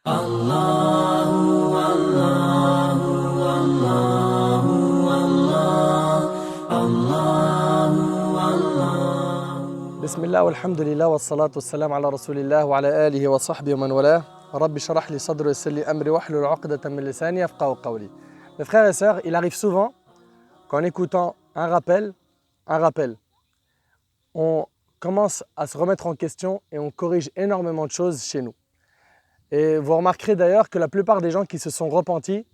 Allahu, Allahu, Allahu, Allahu, Allahu. Bismillah, walhamdulillah, wassalatu wassalam ala rasulillah wa ala alihi wa sahbihi wa man wala. Rabbi shrah li sadri wa yassir li amri wahlul 'uqdatan min lisani yafqahu qawli. Mes frères et sœurs, il arrive souvent qu'en écoutant un rappel, on commence à se remettre en question et on corrige énormément de choses chez nous. Et vous remarquerez d'ailleurs que la plupart des gens qui se sont repentis,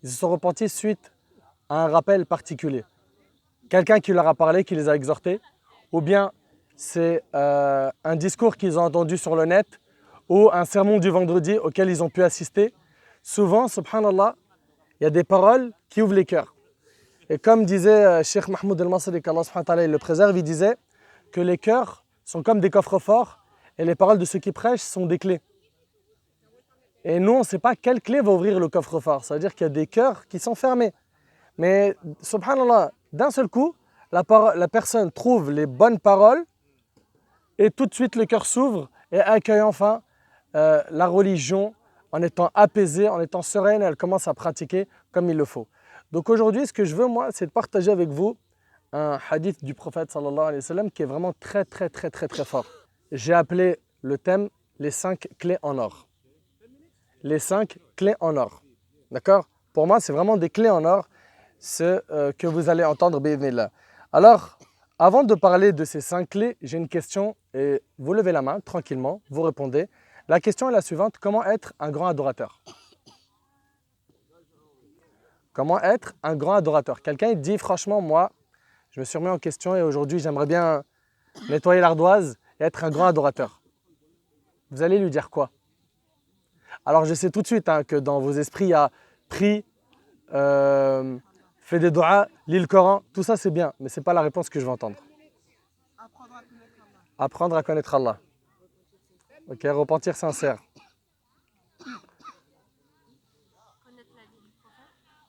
ils se sont repentis suite à un rappel particulier. Quelqu'un qui leur a parlé, qui les a exhortés, ou bien c'est un discours qu'ils ont entendu sur le net, ou un sermon du vendredi auquel ils ont pu assister. Souvent, subhanallah, il y a des paroles qui ouvrent les cœurs. Et comme disait Cheikh Mahmoud El-Masri, qu'Allah subhanahu wa ta'ala le préserve, il disait que les cœurs sont comme des coffres forts et les paroles de ceux qui prêchent sont des clés. Et nous, on ne sait pas quelle clé va ouvrir le coffre-fort. Ça veut dire qu'il y a des cœurs qui sont fermés. Mais, subhanallah, d'un seul coup, la personne trouve les bonnes paroles et tout de suite le cœur s'ouvre et accueille enfin la religion en étant apaisée, en étant sereine. Elle commence à pratiquer comme il le faut. Donc aujourd'hui, ce que je veux, moi, c'est de partager avec vous un hadith du prophète sallallahu alayhi wa sallam qui est vraiment très fort. J'ai appelé le thème « Les 5 clés en or ». Les 5 clés en or. D'accord? Pour moi, c'est vraiment des clés en or, ce que vous allez entendre, bi'idhnillah. Alors, avant de parler de ces 5 clés, j'ai une question et vous levez la main tranquillement, vous répondez. La question est la suivante: comment être un grand adorateur? Comment être un grand adorateur? Quelqu'un dit franchement, moi, je me suis remis en question et aujourd'hui, j'aimerais bien nettoyer l'ardoise et être un grand adorateur. Vous allez lui dire quoi? Alors je sais tout de suite que dans vos esprits, il y a prie, fait des doigts, lit le Coran, tout ça c'est bien, mais ce n'est pas la réponse que je veux entendre. Apprendre à connaître Allah. Ok, repentir sincère.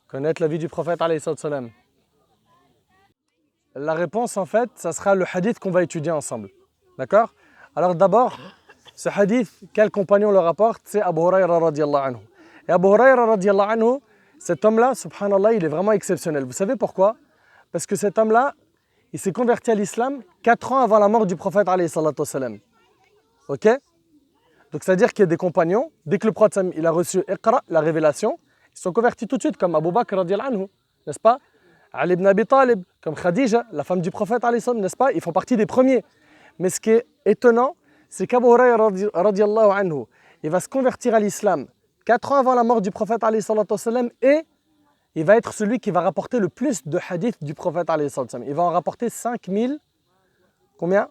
Connaître la vie du prophète, alayhi salam. La réponse en fait, ça sera le hadith qu'on va étudier ensemble. D'accord? Alors d'abord, ce hadith, quel compagnon le rapporte? C'est Abu Hurayra radiyallahu anhu. Et Abu Hurayra radiyallahu anhu, cet homme-là, subhanallah, il est vraiment exceptionnel. Vous savez pourquoi? Parce que cet homme-là, il s'est converti à l'islam 4 ans avant la mort du prophète alayhi salatu wassalam. Ok? Donc c'est-à-dire qu'il y a des compagnons, dès que le prophète il a reçu Iqra, la révélation, ils sont convertis tout de suite, comme Abu Bakr radiyallahu anhu, n'est-ce pas? Ali ibn Abi Talib, comme Khadija, la femme du prophète alayhi salam, n'est-ce pas? Ils font partie des premiers. Mais ce qui est étonnant, c'est qu'Abu Hurayra radiyallahu anhu, il va se convertir à l'islam 4 ans avant la mort du prophète alayhi salatu wassalam et il va être celui qui va rapporter le plus de hadiths du prophète alayhi salatu wassalam. Il va en rapporter 5000, combien?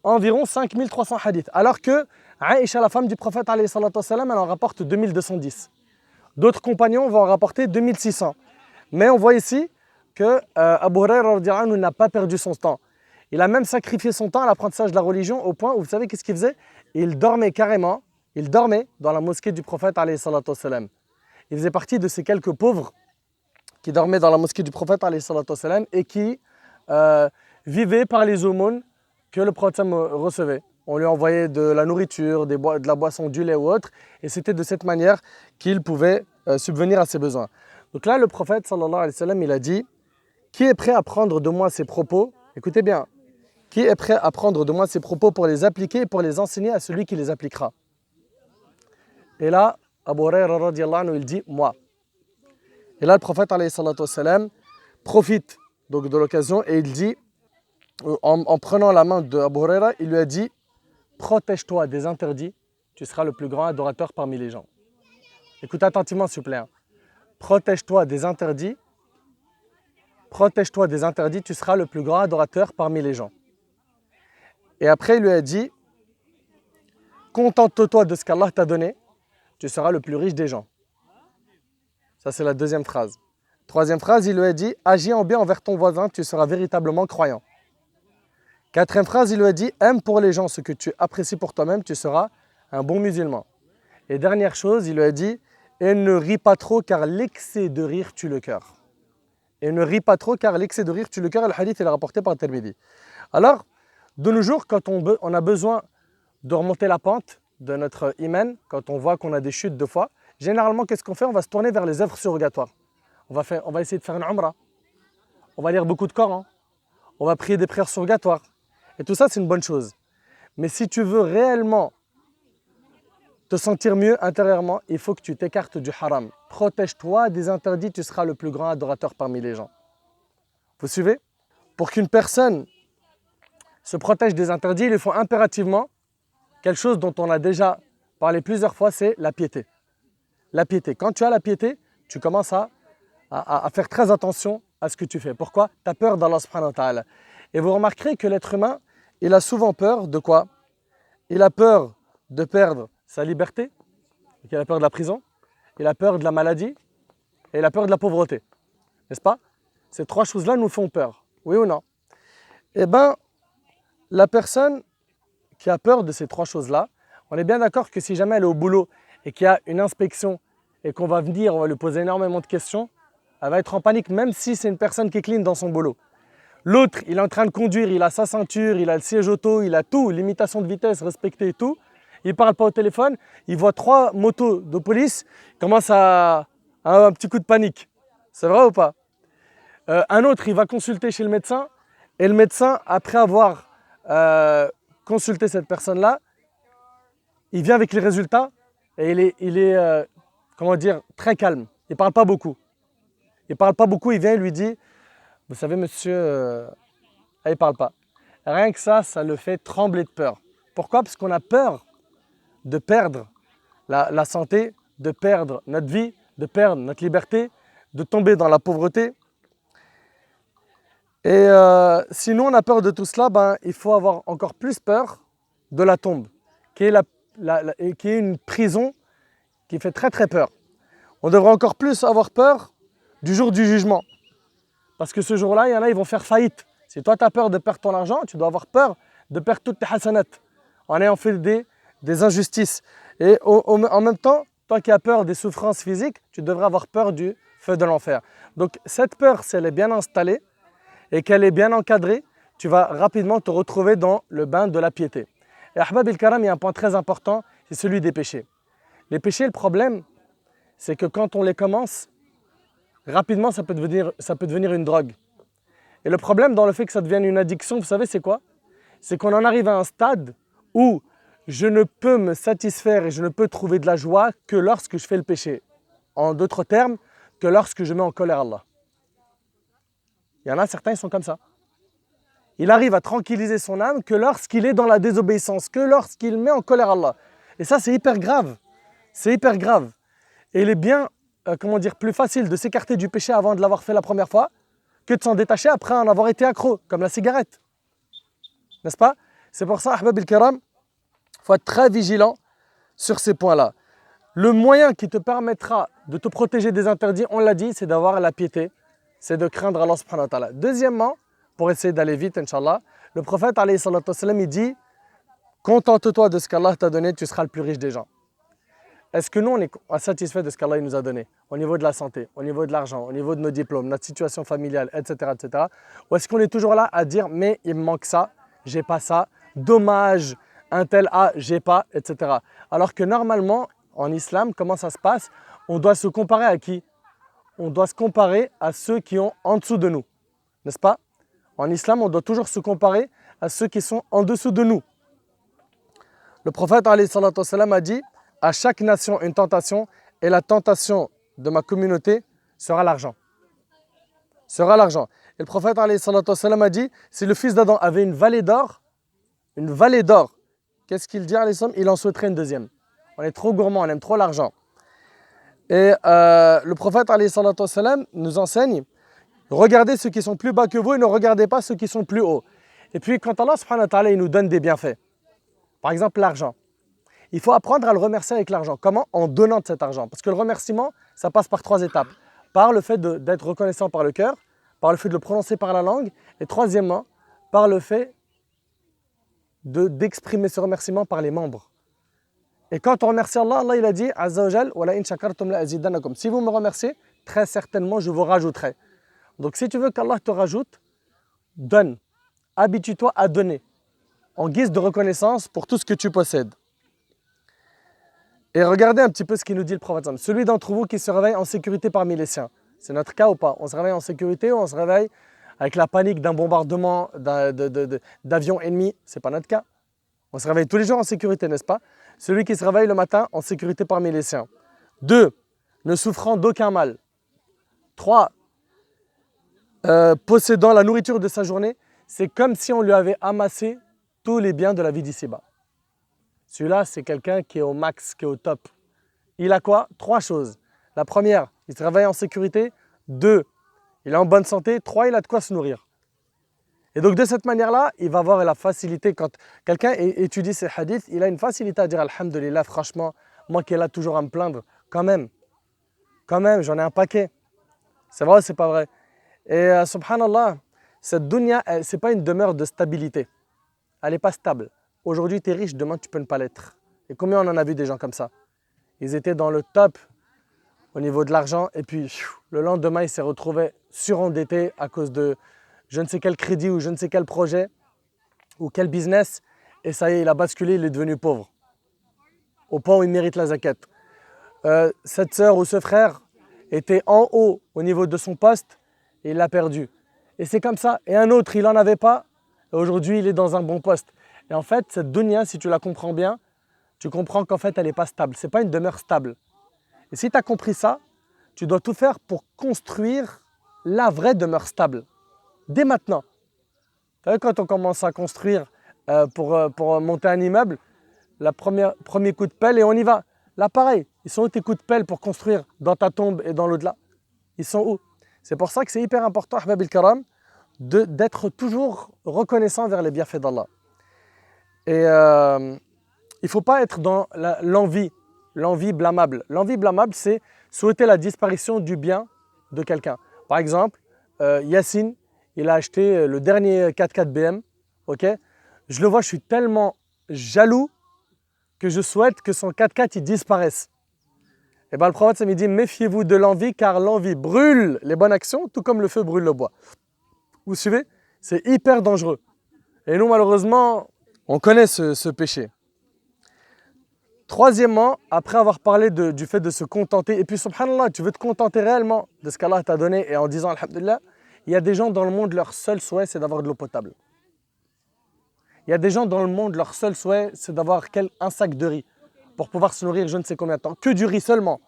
Environ 5300 hadiths. Alors que Aïcha, la femme du prophète alayhi salatu wassalam, elle en rapporte 2210. D'autres compagnons vont en rapporter 2600. Mais on voit ici que Abu Hurayra radiyallahu anhu n'a pas perdu son temps. Il a même sacrifié son temps à l'apprentissage de la religion au point où, vous savez qu'est-ce qu'il faisait? Il dormait carrément, il dormait dans la mosquée du prophète alayhi salatu wassalam. Il faisait partie de ces quelques pauvres qui dormaient dans la mosquée du prophète alayhi salatu wassalam et qui vivaient par les aumônes que le prophète recevait. On lui envoyait de la nourriture, de la boisson, du lait ou autre, et c'était de cette manière qu'il pouvait subvenir à ses besoins. Donc là, le prophète sallallahu alayhi wa sallam, il a dit: qui est prêt à prendre de moi ces propos? Écoutez bien. Qui est prêt à prendre de moi ces propos pour les appliquer et pour les enseigner à celui qui les appliquera? Et là, Abu Hurayra radiyallahu anhu, il dit: moi. Et là, le prophète alayhi salatu wassalam profite donc de l'occasion et il dit, en prenant la main de Abu Hurayra, il lui a dit: protège-toi des interdits, tu seras le plus grand adorateur parmi les gens. Écoutez attentivement s'il vous plaît. Protège-toi des interdits, tu seras le plus grand adorateur parmi les gens. Et après, il lui a dit: contente-toi de ce qu'Allah t'a donné, tu seras le plus riche des gens. Ça, c'est la deuxième phrase. Troisième phrase, il lui a dit: agis en bien envers ton voisin, tu seras véritablement croyant. Quatrième phrase, il lui a dit: aime pour les gens ce que tu apprécies pour toi-même, tu seras un bon musulman. Et dernière chose, il lui a dit: et ne ris pas trop car l'excès de rire tue le cœur. Et ne ris pas trop car l'excès de rire tue le cœur. Et le hadith est rapporté par Tirmidhi. Alors, de nos jours, quand on a besoin de remonter la pente, de notre iman, quand on voit qu'on a des chutes de foi, généralement, qu'est-ce qu'on fait? On va se tourner vers les œuvres surrogatoires. On va essayer de faire une umrah. On va lire beaucoup de Coran. On va prier des prières surrogatoires. Et tout ça, c'est une bonne chose. Mais si tu veux réellement te sentir mieux intérieurement, il faut que tu t'écartes du haram. Protège-toi des interdits, tu seras le plus grand adorateur parmi les gens. Vous suivez? Pour qu'une personne se protège des interdits, il lui faut impérativement quelque chose dont on a déjà parlé plusieurs fois, c'est la piété. La piété. Quand tu as la piété, tu commences à faire très attention à ce que tu fais. Pourquoi? Tu as peur d'Allah subhanahu wa ta'ala. Et vous remarquerez que l'être humain, il a souvent peur de quoi? Il a peur de perdre sa liberté, il a peur de la prison, il a peur de la maladie et il a peur de la pauvreté. N'est-ce pas? Ces trois choses-là nous font peur. Oui ou non? Eh bien, la personne qui a peur de ces trois choses-là, on est bien d'accord que si jamais elle est au boulot et qu'il y a une inspection et qu'on va venir, on va lui poser énormément de questions, elle va être en panique, même si c'est une personne qui est clean dans son boulot. L'autre, il est en train de conduire, il a sa ceinture, il a le siège auto, il a tout, limitation de vitesse respectée et tout. Il ne parle pas au téléphone, il voit 3 motos de police, il commence à un petit coup de panique. C'est vrai ou pas? Un autre, il va consulter chez le médecin, et le médecin, après avoir consulté cette personne-là, il vient avec les résultats, et il est comment dire, très calme. Il ne parle pas beaucoup. Il parle pas beaucoup, il vient et lui dit, vous savez monsieur, il ne parle pas. Rien que ça le fait trembler de peur. Pourquoi? Parce qu'on a peur de perdre la santé, de perdre notre vie, de perdre notre liberté, de tomber dans la pauvreté. Et si nous on a peur de tout cela, ben, il faut avoir encore plus peur de la tombe, qui est une prison qui fait très très peur. On devrait encore plus avoir peur du jour du jugement. Parce que ce jour-là, il y en a, ils vont faire faillite. Si toi, tu as peur de perdre ton argent, tu dois avoir peur de perdre toutes tes hasanat en ayant fait des injustices. Et en même temps, toi qui as peur des souffrances physiques, tu devrais avoir peur du feu de l'enfer. Donc cette peur, si elle est bien installée et qu'elle est bien encadrée, tu vas rapidement te retrouver dans le bain de la piété. Et Ahbab el-Karam, il y a un point très important, c'est celui des péchés. Les péchés, le problème, c'est que quand on les commence, rapidement, ça peut devenir une drogue. Et le problème dans le fait que ça devienne une addiction, vous savez c'est quoi? C'est qu'on en arrive à un stade où je ne peux me satisfaire et je ne peux trouver de la joie que lorsque je fais le péché. En d'autres termes, que lorsque je mets en colère Allah. Il y en a certains, ils sont comme ça. Il arrive à tranquilliser son âme que lorsqu'il est dans la désobéissance, que lorsqu'il met en colère Allah. Et ça, c'est hyper grave. C'est hyper grave. Et il est bien, plus facile de s'écarter du péché avant de l'avoir fait la première fois que de s'en détacher après en avoir été accro, comme la cigarette. N'est-ce pas? C'est pour ça, Ahbab el-Kiram, il faut être très vigilant sur ces points-là. Le moyen qui te permettra de te protéger des interdits, on l'a dit, c'est d'avoir la piété, c'est de craindre Allah subhanahu wa ta'ala. Deuxièmement, pour essayer d'aller vite, Inch'Allah, le prophète, alayhi salatu wassalam, il dit « Contente-toi de ce qu'Allah t'a donné, tu seras le plus riche des gens. » Est-ce que nous, on est satisfait de ce qu'Allah nous a donné au niveau de la santé, au niveau de l'argent, au niveau de nos diplômes, notre situation familiale, etc. etc. Ou est-ce qu'on est toujours là à dire « mais il me manque ça, j'ai pas ça, dommage, un tel a, j'ai pas, etc. » Alors que normalement, en islam, comment ça se passe? On doit se comparer à qui? On doit se comparer à ceux qui ont en dessous de nous, n'est-ce pas? En islam, on doit toujours se comparer à ceux qui sont en dessous de nous. Le prophète alayhi salatu wassalam, a dit « À chaque nation une tentation et la tentation de ma communauté sera l'argent. » Sera l'argent. Et le prophète alayhi salatu wassalam, a dit « Si le fils d'Adam avait une vallée d'or, qu'est-ce qu'il dit alayhi salam? Il en souhaiterait une deuxième. On est trop gourmand, on aime trop l'argent. » Et le prophète alayhi salatu wassalam, nous enseigne « Regardez ceux qui sont plus bas que vous et ne regardez pas ceux qui sont plus hauts. » Et puis quand Allah subhanahu wa ta'ala, il nous donne des bienfaits, par exemple l'argent, il faut apprendre à le remercier avec l'argent. Comment? En donnant de cet argent. Parce que le remerciement, ça passe par 3 étapes. Par le fait d'être reconnaissant par le cœur, par le fait de le prononcer par la langue, et troisièmement, par le fait d'exprimer ce remerciement par les membres. Et quand on remercie Allah, Allah il a dit Azza wa Jal, wa la in shakartum la azidanakum. Si vous me remerciez, très certainement je vous rajouterai. Donc si tu veux qu'Allah te rajoute, donne. Habitue-toi à donner en guise de reconnaissance pour tout ce que tu possèdes. Et regardez un petit peu ce qu'il nous dit le prophète. Celui d'entre vous qui se réveille en sécurité parmi les siens. C'est notre cas ou pas? On se réveille en sécurité ou on se réveille avec la panique d'un bombardement d'avions ennemis? Ce n'est pas notre cas. On se réveille tous les jours en sécurité, n'est-ce pas? Celui qui se réveille le matin en sécurité parmi les siens. 2. Ne souffrant d'aucun mal. 3. Possédant la nourriture de sa journée. C'est comme si on lui avait amassé tous les biens de la vie d'ici-bas. Celui-là, c'est quelqu'un qui est au max, qui est au top. Il a quoi? 3 choses. La première, il se réveille en sécurité. 2, il est en bonne santé. 3, il a de quoi se nourrir. Et donc de cette manière-là, il va avoir la facilité. Quand quelqu'un étudie ces hadiths, il a une facilité à dire Alhamdulillah, franchement, moi qui est là toujours à me plaindre, quand même, j'en ai un paquet. C'est vrai ou c'est pas vrai? Et subhanallah, cette dunya, ce n'est pas une demeure de stabilité. Elle n'est pas stable. Aujourd'hui, tu es riche, demain, tu peux ne pas l'être. Et combien on en a vu des gens comme ça? Ils étaient dans le top au niveau de l'argent et puis le lendemain, ils s'est retrouvé surendettés à cause de je ne sais quel crédit ou je ne sais quel projet ou quel business. Et ça y est, il a basculé, il est devenu pauvre. Au point où il mérite la zakat. Cette sœur ou ce frère était en haut au niveau de son poste et il l'a perdu. Et c'est comme ça. Et un autre, il n'en avait pas. Et aujourd'hui, il est dans un bon poste. Et en fait, cette dunya, si tu la comprends bien, tu comprends qu'en fait, elle n'est pas stable. Ce n'est pas une demeure stable. Et si tu as compris ça, tu dois tout faire pour construire la vraie demeure stable. Dès maintenant. Vous savez, quand on commence à construire pour monter un immeuble, premier coup de pelle et on y va. Là, pareil, ils sont où tes coups de pelle pour construire dans ta tombe et dans l'au-delà? Ils sont où? C'est pour ça que c'est hyper important, Ahbab al-Karam, d'être toujours reconnaissant vers les bienfaits d'Allah. Et il ne faut pas être dans l'envie blâmable. L'envie blâmable, c'est souhaiter la disparition du bien de quelqu'un. Par exemple, Yassine, il a acheté le dernier 4x4 BM. Okay, je le vois, je suis tellement jaloux que je souhaite que son 4x4 il disparaisse. Et bien le prophète, ça me dit, méfiez-vous de l'envie, car l'envie brûle les bonnes actions, tout comme le feu brûle le bois. Vous suivez? C'est hyper dangereux. Et nous, malheureusement, on connaît ce péché. Troisièmement, après avoir parlé du fait de se contenter, et puis subhanallah, tu veux te contenter réellement de ce qu'Allah t'a donné, et en disant alhamdulillah, il y a des gens dans le monde, leur seul souhait, c'est d'avoir de l'eau potable. Il y a des gens dans le monde, leur seul souhait, c'est d'avoir un sac de riz pour pouvoir se nourrir je ne sais combien de temps. Que du riz seulement.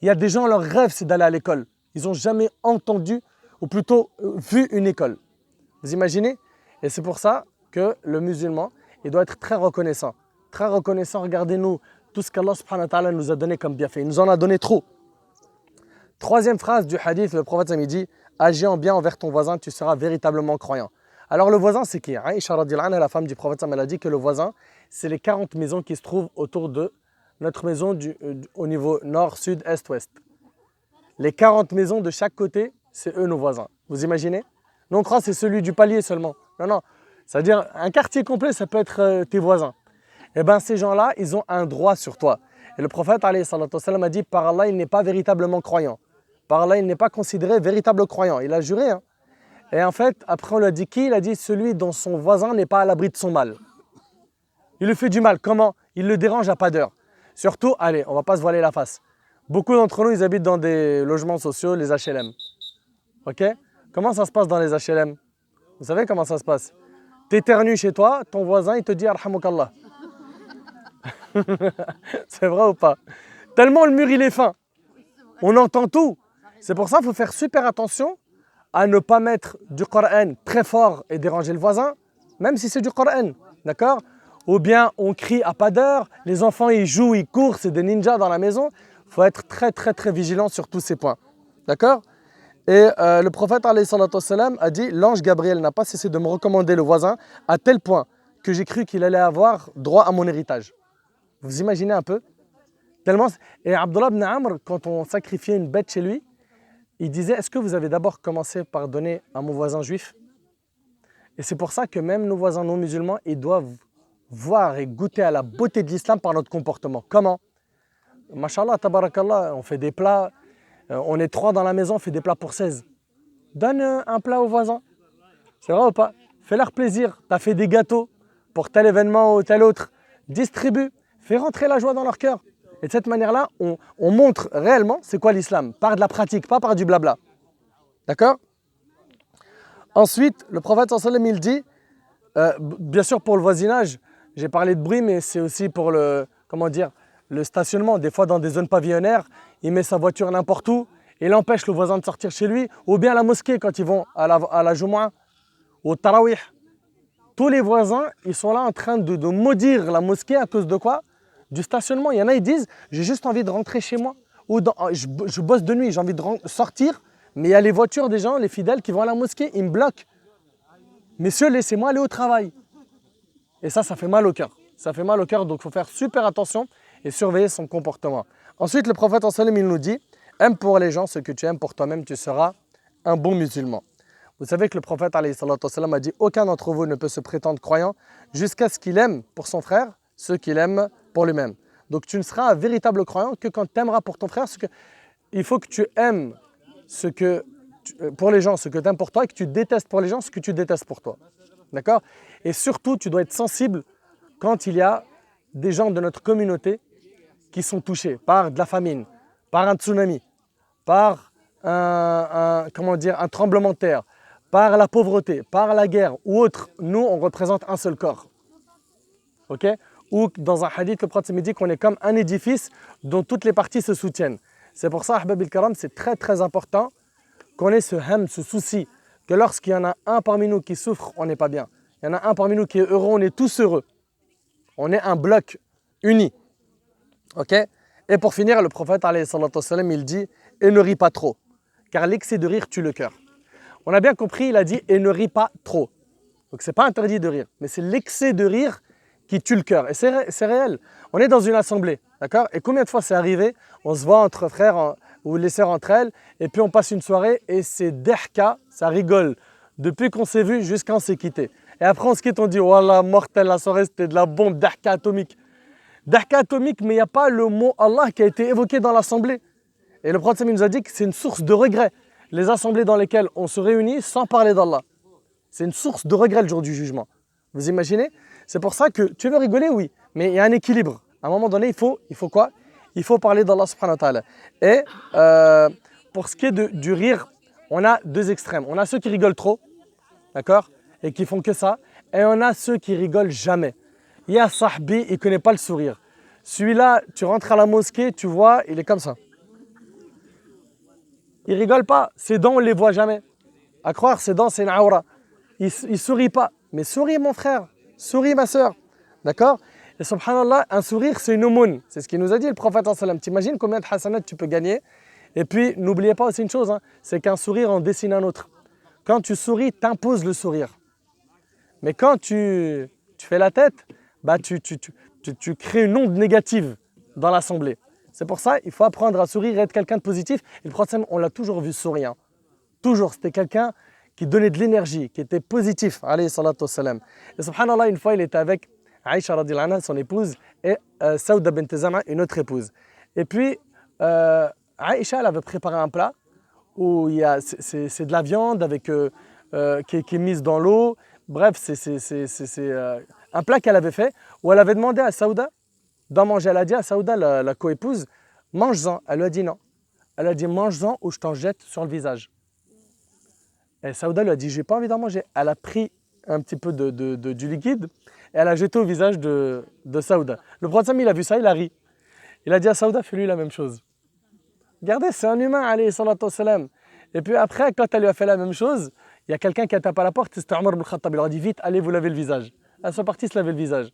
Il y a des gens, leur rêve, c'est d'aller à l'école. Ils n'ont jamais entendu, ou plutôt vu une école. Vous imaginez? Et c'est pour ça que le musulman, il doit être très reconnaissant. Très reconnaissant, regardez-nous, tout ce qu'Allah subhanahu wa ta'ala nous a donné comme bienfait. Il nous en a donné trop. Troisième phrase du hadith, le prophète a dit « Agis en bien envers ton voisin, tu seras véritablement croyant ». Alors le voisin, c'est qui? Aïcha radhiyallahu anha, la femme du prophète, elle a dit que le voisin, c'est les 40 maisons qui se trouvent autour de notre maison au niveau nord, sud, est, ouest. Les 40 maisons de chaque côté, c'est eux nos voisins. Vous imaginez? Nous on croit que c'est celui du palier seulement. Non, non. C'est-à-dire un quartier complet, ça peut être tes voisins. Eh bien ces gens-là, ils ont un droit sur toi. Et le prophète alayhi salatu wassalam, a dit, par Allah, il n'est pas véritablement croyant. Par Allah, il n'est pas considéré véritable croyant. Il a juré. Hein. Et en fait, après on lui a dit qui? Il a dit celui dont son voisin n'est pas à l'abri de son mal. Il lui fait du mal. Comment? Il le dérange à pas d'heure. Surtout, allez, on ne va pas se voiler la face. Beaucoup d'entre nous, ils habitent dans des logements sociaux, les HLM. Ok? Comment ça se passe dans les HLM? Vous savez comment ça se passe? T'éternues chez toi, ton voisin, il te dit Arhamoukallah. C'est vrai ou pas? Tellement le mur, il est fin. On entend tout. C'est pour ça qu'il faut faire super attention à ne pas mettre du Coran très fort et déranger le voisin, même si c'est du Coran. D'accord? Ou bien on crie à pas d'heure, les enfants ils jouent, ils courent, c'est des ninjas dans la maison. Il faut être très très très vigilant sur tous ces points. D'accord? Et le prophète alayhi salatu wassalam, a dit, l'ange Gabriel n'a pas cessé de me recommander le voisin à tel point que j'ai cru qu'il allait avoir droit à mon héritage. Vous imaginez un peu? Tellement. Et Abdullah ibn Amr, quand on sacrifiait une bête chez lui, il disait, est-ce que vous avez d'abord commencé par donner à mon voisin juif? Et c'est pour ça que même nos voisins non musulmans, ils doivent voir et goûter à la beauté de l'islam par notre comportement. Comment? Mashallah, tabarakallah, on fait des plats, on est 3 dans la maison, on fait des plats pour 16. Donne un plat aux voisins. C'est vrai ou pas? Fais-leur plaisir. Tu as fait des gâteaux pour tel événement ou tel autre. Distribue. Fais rentrer la joie dans leur cœur. Et de cette manière-là, on montre réellement c'est quoi l'islam, par de la pratique, pas par du blabla. D'accord? Ensuite, le prophète sallallahu alayhi wa sallam, il dit, bien sûr pour le voisinage, j'ai parlé de bruit, mais c'est aussi pour le, comment dire, le stationnement. Des fois, dans des zones pavillonnaires, il met sa voiture n'importe où, et il empêche le voisin de sortir chez lui, ou bien à la mosquée quand ils vont à la Jumu'ah, ou au Tarawih. Tous les voisins, ils sont là en train de maudire la mosquée à cause de quoi? Du stationnement. Il y en a, ils disent, j'ai juste envie de rentrer chez moi. Ou je bosse de nuit, j'ai envie de sortir, mais il y a les voitures des gens, les fidèles qui vont à la mosquée, ils me bloquent. Messieurs, laissez-moi aller au travail. Et ça fait mal au cœur. Ça fait mal au cœur, donc il faut faire super attention et surveiller son comportement. Ensuite, le prophète sallallahu alayhi wa sallam, il nous dit, aime pour les gens ce que tu aimes pour toi-même, tu seras un bon musulman. Vous savez que le prophète alayhi wa sallam a dit, aucun d'entre vous ne peut se prétendre croyant jusqu'à ce qu'il aime pour son frère ce qu'il aime pour lui-même. Donc tu ne seras un véritable croyant que quand tu aimeras pour ton frère, il faut que tu aimes pour les gens ce que tu aimes pour toi et que tu détestes pour les gens ce que tu détestes pour toi. D'accord? Et surtout, tu dois être sensible quand il y a des gens de notre communauté qui sont touchés par de la famine, par un tsunami, par un tremblement de terre, par la pauvreté, par la guerre ou autre. Nous, on représente un seul corps. Ok? Ou dans un hadith, le prophète dit qu'on est comme un édifice dont toutes les parties se soutiennent. C'est pour ça, Ahbab al-Karam, c'est très très important qu'on ait ce souci, que lorsqu'il y en a un parmi nous qui souffre, on n'est pas bien. Il y en a un parmi nous qui est heureux, on est tous heureux. On est un bloc uni. Ok? Et pour finir, le prophète, alayhi salatu wassalam, il dit « Et ne ris pas trop, car l'excès de rire tue le cœur. » On a bien compris, il a dit « Et ne ris pas trop ». Donc ce n'est pas interdit de rire, mais c'est l'excès de rire qui tue le cœur. Et c'est réel. On est dans une assemblée, d'accord? Et combien de fois c'est arrivé? On se voit entre frères ou les sœurs entre elles, et puis on passe une soirée et c'est derka, ça rigole. Depuis qu'on s'est vu jusqu'à on s'est quitté. Et après on se quitte, on dit wallah, mortel, la soirée c'était de la bombe, derka atomique. Derka atomique, mais il n'y a pas le mot Allah qui a été évoqué dans l'assemblée. Et le prophète nous a dit que c'est une source de regret. Les assemblées dans lesquelles on se réunit sans parler d'Allah. C'est une source de regret le jour du jugement. Vous imaginez? C'est pour ça que tu veux rigoler, oui, mais il y a un équilibre. À un moment donné, il faut quoi? Il faut parler d'Allah subhanahu wa ta'ala. Et pour ce qui est du rire, on a deux extrêmes. On a ceux qui rigolent trop, d'accord? Et qui font que ça. Et on a ceux qui rigolent jamais. Il y a Sahbi, il ne connaît pas le sourire. Celui-là, tu rentres à la mosquée, tu vois, il est comme ça. Il ne rigole pas. Ses dents, on ne les voit jamais. À croire, ses dents, c'est une aura. Il ne sourit pas. Mais souris, mon frère. Souris, ma soeur. D'accord? Et subhanallah, un sourire, c'est une aumône. C'est ce qu'il nous a dit le prophète sallallahu alayhi wa sallam. T'imagines combien de hasanat tu peux gagner? Et puis, n'oubliez pas aussi une chose, hein, c'est qu'un sourire en dessine un autre. Quand tu souris, t'imposes le sourire. Mais quand tu fais la tête, bah tu crées une onde négative dans l'assemblée. C'est pour ça il faut apprendre à sourire et être quelqu'un de positif. Et le prophète, on l'a toujours vu souriant. Toujours, c'était quelqu'un qui donnait de l'énergie, qui était positif, alayhi salatu wassalam. Et subhanallah, une fois, il était avec Aïcha radhiyallahu anha, son épouse, et Saouda bint Zama, une autre épouse. Et puis, Aïcha, elle avait préparé un plat où c'est de la viande avec, qui est mise dans l'eau. Bref, c'est un plat qu'elle avait fait, où elle avait demandé à Saouda d'en manger. Elle a dit à Saouda, la coépouse, mange-en. Elle lui a dit non. Elle a dit mange-en ou je t'en jette sur le visage. Et Saouda lui a dit, j'ai pas envie d'en manger. Elle a pris un petit peu du liquide et elle a jeté au visage de Saouda. Le prophète, il a vu ça, il a ri. Il a dit à Saouda, fais-lui la même chose. Regardez, c'est un humain, alayhi salatu wassalam. Et puis après, quand elle lui a fait la même chose, il y a quelqu'un qui a tapé à la porte, c'était Omar ibn Khattab. Il leur a dit, vite, allez vous laver le visage. Elles sont parties se laver le visage.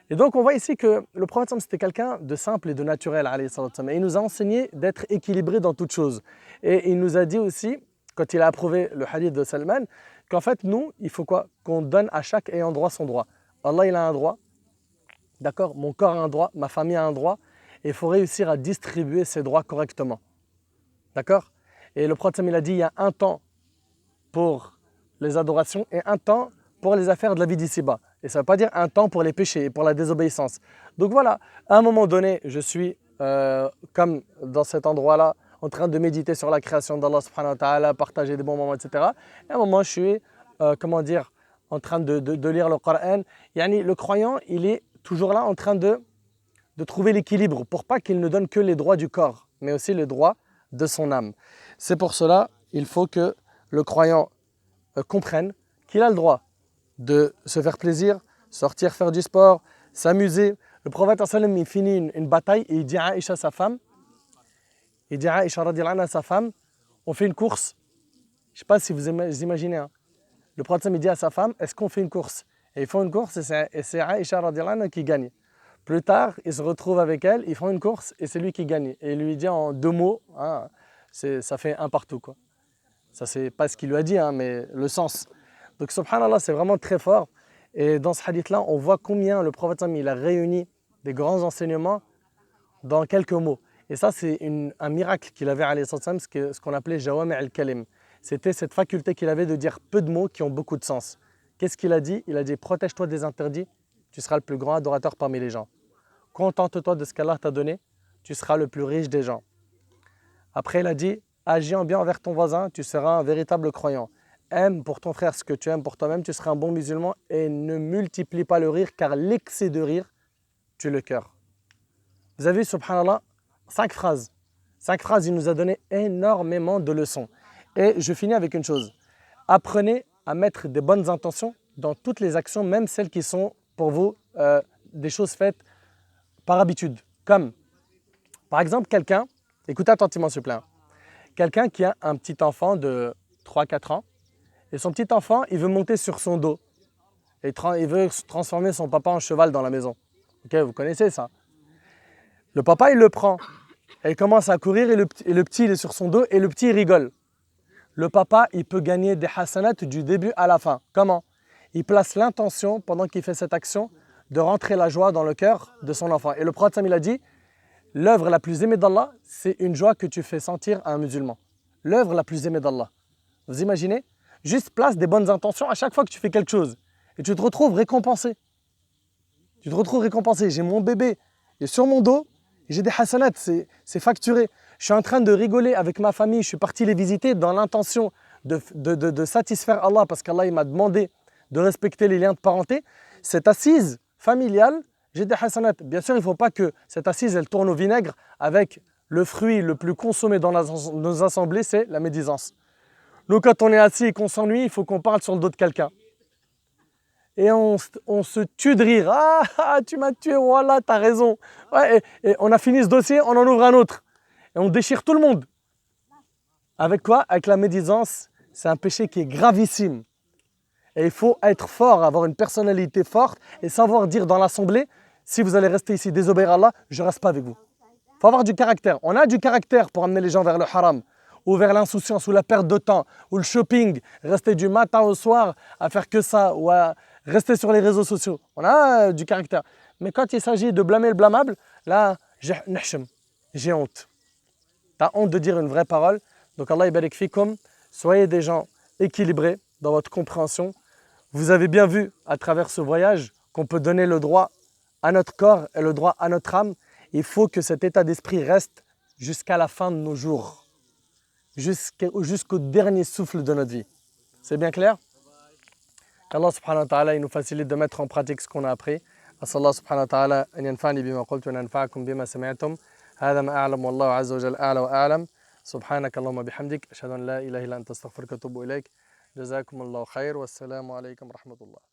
Et donc on voit ici que le prophète, c'était quelqu'un de simple et de naturel, alayhi salatu wassalam. Et il nous a enseigné d'être équilibré dans toutes choses. Et il nous a dit aussi, quand il a approuvé le hadith de Salman, qu'en fait, nous, il faut quoi? Qu'on donne à chaque ayant droit son droit. Allah, il a un droit, d'accord? Mon corps a un droit, ma famille a un droit, et il faut réussir à distribuer ces droits correctement. D'accord? Et le prophète, il a dit, il y a un temps pour les adorations et un temps pour les affaires de la vie d'ici-bas. Et ça ne veut pas dire un temps pour les péchés et pour la désobéissance. Donc voilà, à un moment donné, je suis comme dans cet endroit-là, en train de méditer sur la création d'Allah subhanahu wa ta'ala, partager des bons moments, etc. Et à un moment, je suis, en train de lire le Coran. Yani, le croyant, il est toujours là en train de de trouver l'équilibre pour pas qu'il ne donne que les droits du corps, mais aussi les droits de son âme. C'est pour cela il faut que le croyant comprenne qu'il a le droit de se faire plaisir, sortir faire du sport, s'amuser. Le prophète sallam il finit une bataille et il dit à Aïcha sa femme, radiallahu anha, sa femme, on fait une course. Je ne sais pas si vous imaginez. Hein. Le prophète sallam il dit à sa femme, est-ce qu'on fait une course? Et ils font une course et c'est Aïcha radiallahu anha qui gagne. Plus tard, il se retrouve avec elle, ils font une course et c'est lui qui gagne. Et il lui dit en 2 mots, hein, ça fait un partout, quoi. Ça, c'est pas ce qu'il lui a dit, hein, mais le sens. Donc, subhanallah, c'est vraiment très fort. Et dans ce hadith-là, on voit combien le prophète il a réuni des grands enseignements dans quelques mots. Et ça, c'est un miracle qu'il avait, alayhi salam, ce qu'on appelait Jawami' al-Kalim. C'était cette faculté qu'il avait de dire peu de mots qui ont beaucoup de sens. Qu'est-ce qu'il a dit? Il a dit, protège-toi des interdits, tu seras le plus grand adorateur parmi les gens. Contente-toi de ce qu'Allah t'a donné, tu seras le plus riche des gens. Après, il a dit, agis en bien envers ton voisin, tu seras un véritable croyant. Aime pour ton frère ce que tu aimes pour toi-même, tu seras un bon musulman et ne multiplie pas le rire car l'excès de rire tue le cœur. Vous avez vu, subhanallah, 5 phrases. 5 phrases, il nous a donné énormément de leçons. Et je finis avec une chose. Apprenez à mettre des bonnes intentions dans toutes les actions, même celles qui sont pour vous des choses faites par habitude. Comme, par exemple, quelqu'un, écoutez attentivement s'il vous plaît, quelqu'un qui a un petit enfant de 3-4 ans, et son petit enfant, il veut monter sur son dos. Et il veut transformer son papa en cheval dans la maison. Ok, vous connaissez ça. Le papa, il le prend. Et il commence à courir et le petit, il est sur son dos et le petit, il rigole. Le papa, il peut gagner des hasanats du début à la fin. Comment? Il place l'intention, pendant qu'il fait cette action, de rentrer la joie dans le cœur de son enfant. Et le prophète, il a dit, l'œuvre la plus aimée d'Allah, c'est une joie que tu fais sentir à un musulman. L'œuvre la plus aimée d'Allah. Vous imaginez? Juste place des bonnes intentions à chaque fois que tu fais quelque chose. Et tu te retrouves récompensé. Tu te retrouves récompensé. J'ai mon bébé, il est sur mon dos, et j'ai des hasanats, c'est facturé. Je suis en train de rigoler avec ma famille, je suis parti les visiter dans l'intention de satisfaire Allah, parce qu'Allah il m'a demandé de respecter les liens de parenté. Cette assise familiale, j'ai des hasanats. Bien sûr, il ne faut pas que cette assise, elle tourne au vinaigre avec le fruit le plus consommé dans nos assemblées, c'est la médisance. Nous, quand on est assis et qu'on s'ennuie, il faut qu'on parle sur le dos de quelqu'un. Et on se tue de rire. Ah, tu m'as tué, voilà, t'as raison. Ouais, et on a fini ce dossier, on en ouvre un autre. Et on déchire tout le monde. Avec quoi? Avec la médisance. C'est un péché qui est gravissime. Et il faut être fort, avoir une personnalité forte et savoir dire dans l'assemblée, si vous allez rester ici, désobéir à Allah, je ne reste pas avec vous. Il faut avoir du caractère. On a du caractère pour amener les gens vers le haram, ou vers l'insouciance, ou la perte de temps, ou le shopping, rester du matin au soir à faire que ça, ou à rester sur les réseaux sociaux. On a du caractère. Mais quand il s'agit de blâmer le blâmable, là, j'ai honte. Tu as honte de dire une vraie parole. Donc Allah ibarik fikum, soyez des gens équilibrés dans votre compréhension. Vous avez bien vu à travers ce voyage qu'on peut donner le droit à notre corps et le droit à notre âme. Il faut que cet état d'esprit reste jusqu'à la fin de nos jours, jusqu'au dernier souffle de notre vie. C'est bien clair? Allah subhanahu wa ta'ala nous facilite de mettre en pratique ce qu'on a appris. As'Allah subhanahu wa ta'ala an yanfa'ni bima qultu wa yanfa'akum bima sami'tum. هذا ما أعلم والله عز وجل أعلى وأعلم سبحانك اللهم بحمدك أشهد أن لا إله إلا أنت أستغفرك وأتوب إليك جزاكم الله خير والسلام عليكم ورحمة الله